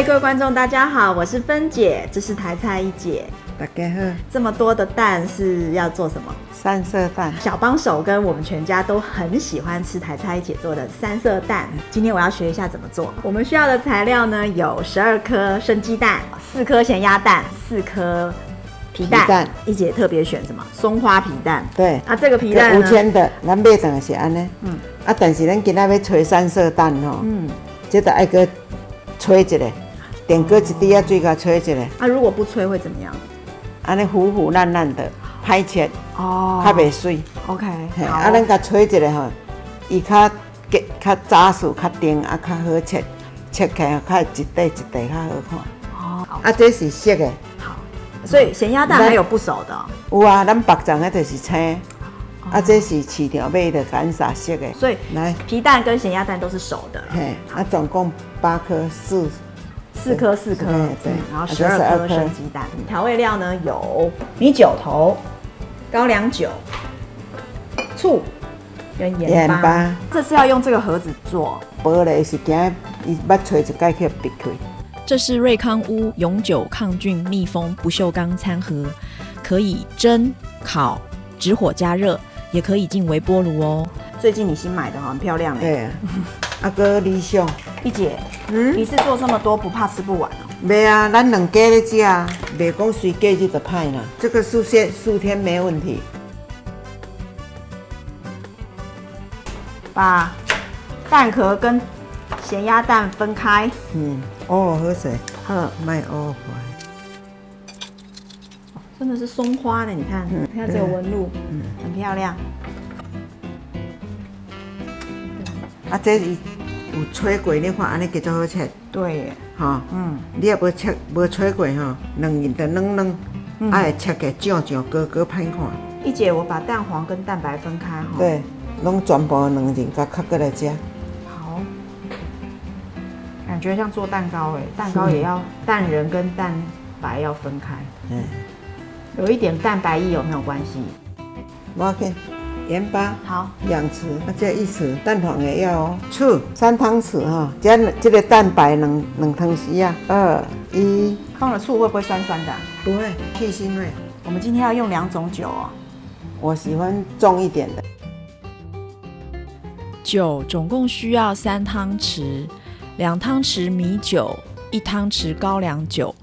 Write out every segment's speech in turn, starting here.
各位观众，大家好，我是芬姐，这是台菜一姐。大家好。这么多的蛋是要做什么？三色蛋。小帮手跟我们全家都很喜欢吃台菜一姐做的三色蛋。今天我要学一下怎么做。我们需要的材料呢有12颗生鸡蛋、4颗咸鸭蛋、4颗皮蛋。一姐特别选什么？松花皮蛋。对。啊，这个皮蛋呢？有钱的，咱买等是安尼。啊，但是咱今仔要吹三色蛋吼。这得爱搁吹一下，点搁一滴仔水甲吹一下。啊，如果不吹会怎么样？安尼糊糊烂烂的，歹切，较袂水。OK。啊，咱甲吹一下吼，伊较扎实、较定，啊较好切，切起来较一块一块较好看。啊，这是熟的。好。所以咸鸭蛋还有不熟的。有啊，咱白粽的就是青。啊，这是市场买的干沙色的，所以来皮蛋跟咸鸭蛋都是熟的。嘿，啊，总共8颗4颗，对，然后12颗生鸡蛋。调味料呢有米酒头、高粱酒、醋跟盐巴。这是要用这个盒子做，薄的是惊伊捌吹一盖去闭开。这是瑞康屋永久抗菌密封不锈钢餐盒，可以蒸、烤、直火加热。也可以进微波炉哦。最近你新买的很漂亮哎。对啊，啊个理想。一姐，你是做这么多不怕吃不完哦？没啊，咱2家咧吃啊，袂讲随家就得歹啦。这个4天没问题。把蛋壳跟咸鸭蛋分开。好势。好，卖坏。真的是松花呢，你看，你看这个纹路，很漂亮。啊，这是有吹过，你看安尼叫做好切。对耶。哈，你也无吹过哈，软硬的软，啊会切起酱高歹看。一姐，我把蛋黄跟蛋白分开哈。对，拢全部软硬甲壳过来吃。好，感觉像做蛋糕哎，蛋糕也要蛋仁跟蛋白要分开。有一点蛋白液有没有关系？不要紧，盐巴好2匙，啊这1匙，蛋黄也要哦。醋3汤匙哈，这个蛋白2汤匙啊。2、1。放了醋会不会酸酸的？不会，去腥味。我们今天要用2种酒哦。我喜欢重一点的。酒总共需要3汤匙，2汤匙米酒，1汤匙高粱酒，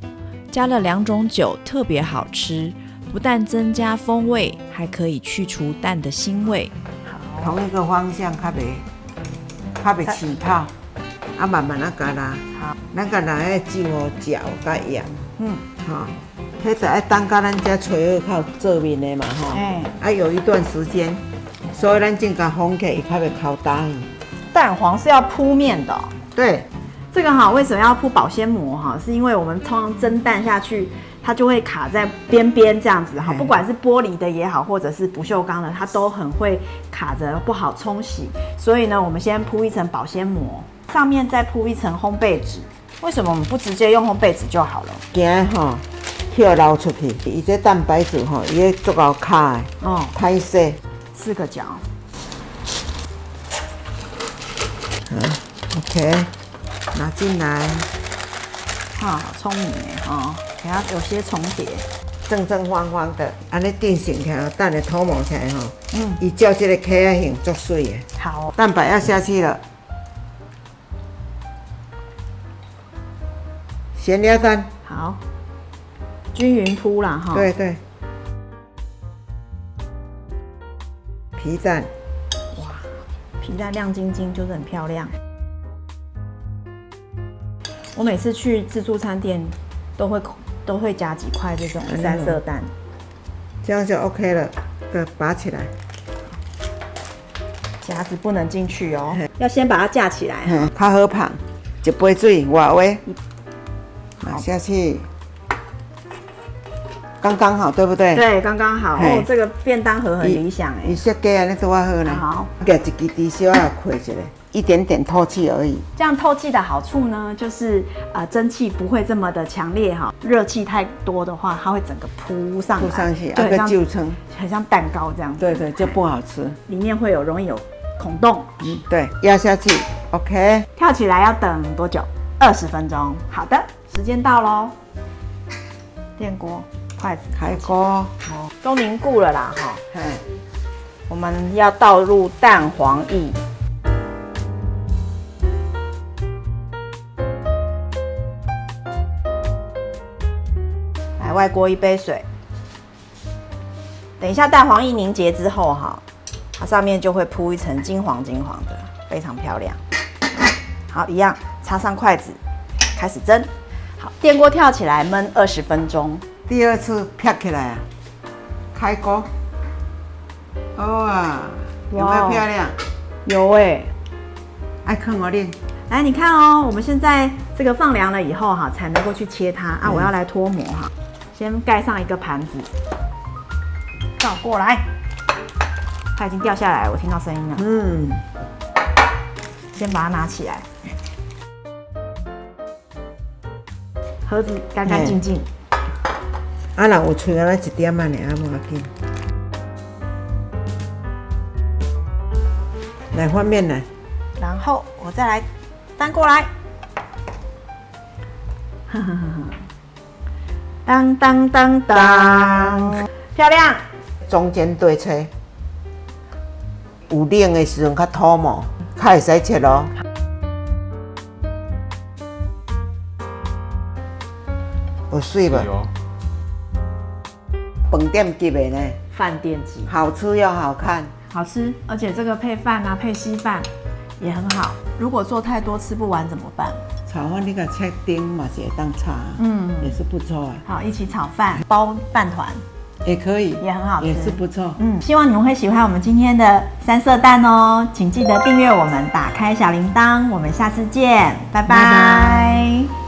加了2种酒特别好吃。不但增加风味，还可以去除蛋的腥味。同一个方向，较袂起泡，啊慢慢加啦。好，咱加啦迄酒哦搅加盐。迄就爱等到咱这吹好靠做面的嘛吼。啊有一段时间，所以咱正甲封起，伊较袂烤焦。蛋黄是要铺面的。对，这个哈为什么要铺保鲜膜哈？是因为我们通常蒸蛋下去。它就会卡在边边这样子哈，不管是玻璃的也好，或者是不锈钢的，它都很会卡着，不好冲洗。所以呢，我们先铺一层保鲜膜，上面再铺一层烘焙纸。为什么我们不直接用烘焙纸就好了？惊吼，跳捞出去，伊这蛋白质吼，伊会足够卡的，太细。4个角。OK， 拿进来。好聪明哎给它有些重叠，正方方的，安尼定型起来，蛋的涂抹起来吼，伊照这个 K 仔形足水的。好，蛋白要下去了，咸鸭蛋，好，均匀铺啦哈。对对，皮蛋，哇，皮蛋亮晶晶，就是很漂亮。我每次去自助餐店都会夹几块这种3色蛋，这样就 OK 了。拔起来，夹子不能进去哦，要先把它架起来。较好捧，1杯水外围，拿下去，刚刚好，对不对？对，刚刚好。哦，这个便当盒很理想哎。伊设计安尼做啊好呢。好，夹一支猪小啊，开一下。一点点透气而已。这样透气的好处呢，就是蒸汽不会这么的强烈哈，热气太多的话，它会整个扑上来，扑上去，那个就成很像蛋糕这样子。对对，就不好吃，里面容易有孔洞。对，压下去 ，OK。跳起来要等多久？ 20分钟。好的，时间到喽。电锅，筷子开锅，都凝固了啦，哈。嘿，我们要倒入蛋黄液。来，外锅1杯水。等一下蛋黄液凝结之后，哈，它上面就会铺一层金黄金黄的，非常漂亮。好，一样插上筷子，开始蒸。好，电锅跳起来焖20分钟。第二次撇起来啊，开锅。哇，有没有漂亮？有哎，爱看我练。来，你看哦，我们现在这个放凉了以后哈，才能够去切它啊。我要来脱模哈，先盖上一个盘子，倒过来。它已经掉下来了，我听到声音了。嗯，先把它拿起来，盒子干干净净。啊，若有剩啊，一点啊，尔啊，无要紧。来翻面来，然后我再来翻过来，当当当当，漂亮。中间对切，有冷的时阵较土毛，较会使切咯。有水无？饭店级的呢，饭店级，好吃又好看。好吃，而且这个配饭啊，配稀饭也很好。如果做太多吃不完怎么办？炒饭你甲切丁嘛是会当炒，也是不错啊。好，一起炒饭，包饭团也可以，也很好吃，也是不错。希望你们会喜欢我们今天的3色蛋哦，请记得订阅我们，打开小铃铛，我们下次见，拜拜。